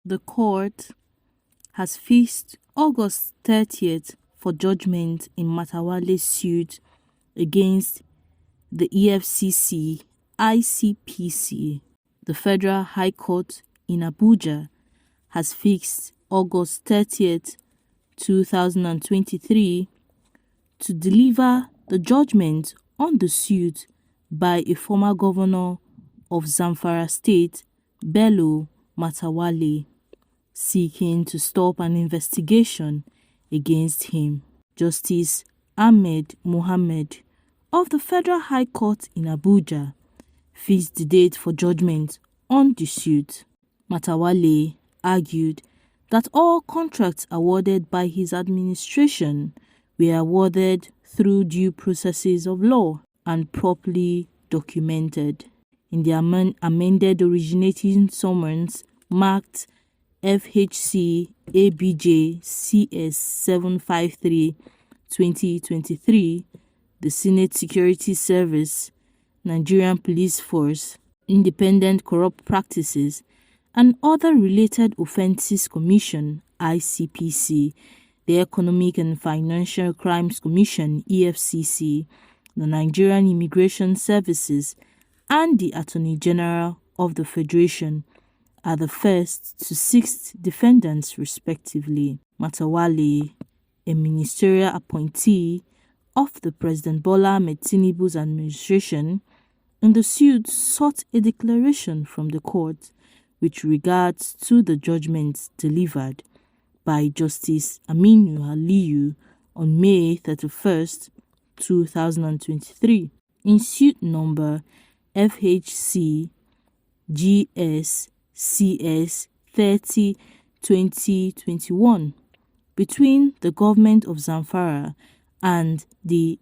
The court has fixed August 30th for judgment in Matawale's suit against the EFCC ICPC. The Federal High Court in Abuja has fixed August 30th, 2023 to deliver the judgment on the suit by a former governor of Zamfara State, Bello Matawale, seeking to stop an investigation against him. Justice Ahmed Mohammed of the Federal High Court in Abuja fixed the date for judgment on the suit. Matawale argued that all contracts awarded by his administration were awarded through due processes of law and properly documented. In the amended originating summons marked FHC ABJ CS 753 2023, the Senate Security Service, Nigerian Police Force, Independent Corrupt Practices, and Other Related Offences Commission ICPC, the Economic and Financial Crimes Commission EFCC, the Nigerian Immigration Services, and the Attorney General of the Federation are the first to sixth defendants respectively. Matawale, a ministerial appointee of the President Bola Ahmed Tinubu's administration, in the suit sought a declaration from the court with regards to the judgment delivered by Justice Aminu Aliyu on May 31st, 2023. In suit number FHC GS CS 30 2021 between the government of Zamfara and the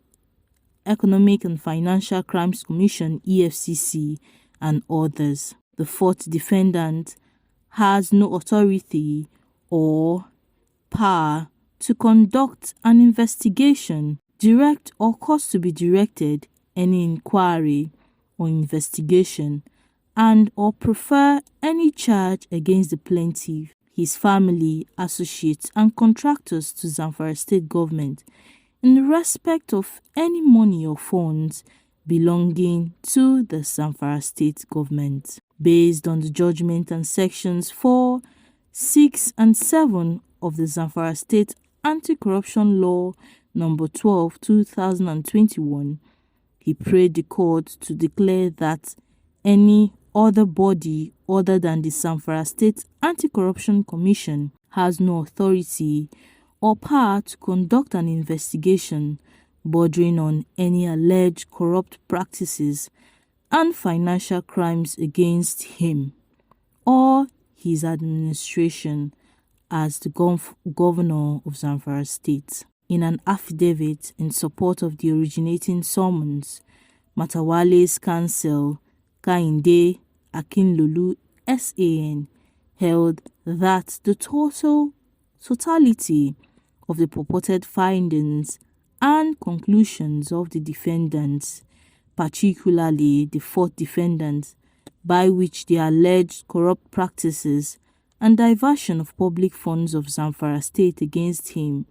Economic and Financial Crimes Commission EFCC and others. The fourth defendant has no authority or power to conduct an investigation, direct or cause to be directed any inquiry or investigation, and or prefer any charge against the plaintiff, his family, associates, and contractors to Zamfara State Government in respect of any money or funds belonging to the Zamfara State Government. Based on the judgment and sections 4, 6, and 7 of the Zamfara State Anti-Corruption Law number 12, 2021, he prayed the court to declare that any other body other than the Zamfara State Anti-Corruption Commission has no authority or power to conduct an investigation bordering on any alleged corrupt practices and financial crimes against him or his administration as the governor of Zamfara State. In an affidavit in support of the originating summons, Matawale's counsel, Kainde Akinlolu SAN, held that the totality of the purported findings and conclusions of the defendants, particularly the fourth defendant, by which the alleged corrupt practices and diversion of public funds of Zamfara State against him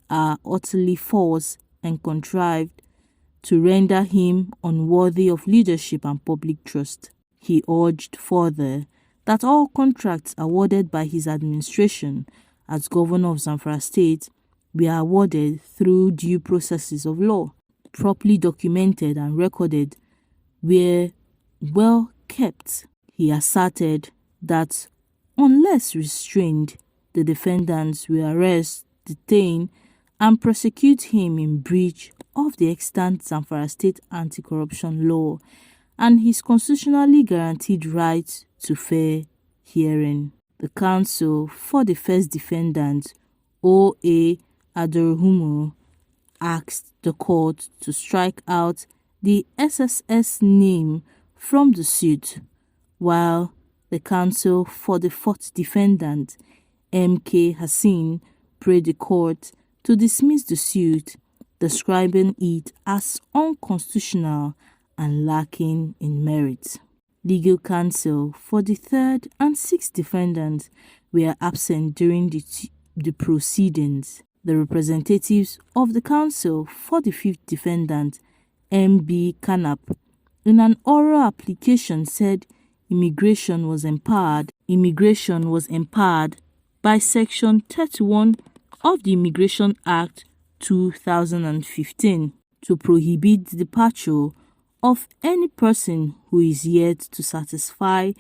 are utterly false and contrived to render him unworthy of leadership and public trust. He urged further that all contracts awarded by his administration as governor of Zamfara State were awarded through due processes of law, properly documented and recorded, were well kept. He asserted that unless restrained, the defendants will arrest, detain, and prosecute him in breach of the extant Zamfara State Anti-Corruption Law and his constitutionally guaranteed right to fair hearing. The counsel for the first defendant, O.A. Adoruhumu, asked the court to strike out the SSS name from the suit, while the counsel for the fourth defendant, M.K. Hassan, prayed the court to dismiss the suit, describing it as unconstitutional and lacking in merit. Legal counsel for the third and sixth defendants, were absent during the proceedings. The representatives of the counsel for the fifth defendant, M.B. Kanap, in an oral application said immigration was empowered by Section 31 of the Immigration Act 2015 to prohibit the departure of any person who is yet to satisfy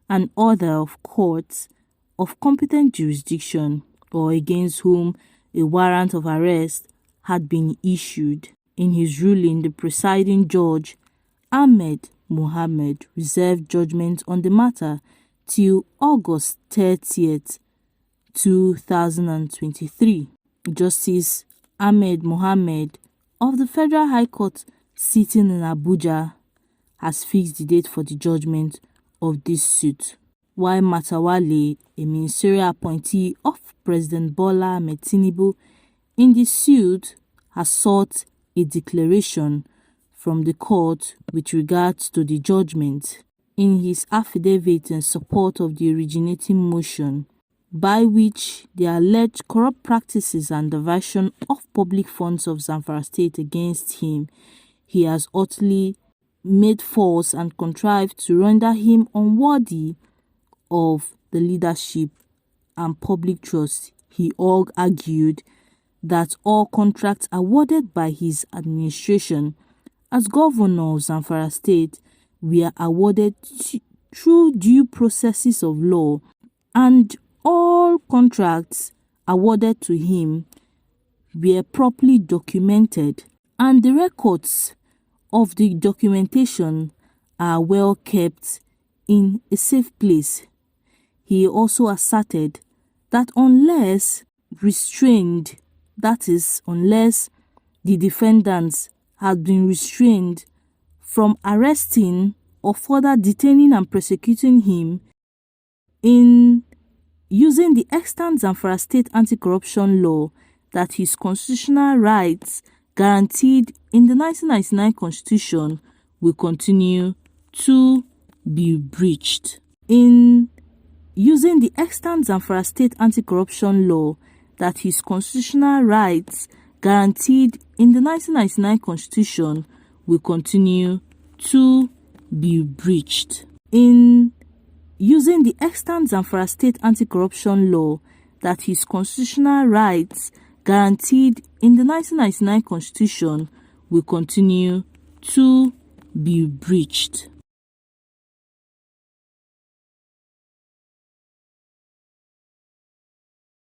an order of courts of competent jurisdiction or against whom a warrant of arrest had been issued. In his ruling, the presiding judge, Ahmed Mohammed, reserved judgment on the matter till August 30th, 2023. Justice Ahmed Mohammed of the Federal High Court sitting in Abuja has fixed the date for the judgment of this suit, while Matawale, a ministerial appointee of President Bola Ahmed Tinubu in the suit, has sought a declaration from the court with regards to the judgment. In his affidavit in support of the originating motion, by which the alleged corrupt practices and diversion of public funds of Zamfara State against him, he has utterly made false and contrived to render him unworthy of the leadership and public trust. He argued that all contracts awarded by his administration as governor of Zamfara State were awarded through due processes of law, and all contracts awarded to him were properly documented, and the records of the documentation are well kept in a safe place. He also asserted that unless restrained, that is, unless the defendants had been restrained from arresting or further detaining and prosecuting him in using the extant Zamfara State anti-corruption law, that his constitutional rights guaranteed in the 1999 Constitution will continue to be breached. In using the extant Zamfara State anti-corruption law, that his constitutional rights guaranteed in the 1999 Constitution will continue to be breached. In using the extant Zamfara State anti-corruption law, that his constitutional rights guaranteed in the 1999 Constitution will continue to be breached.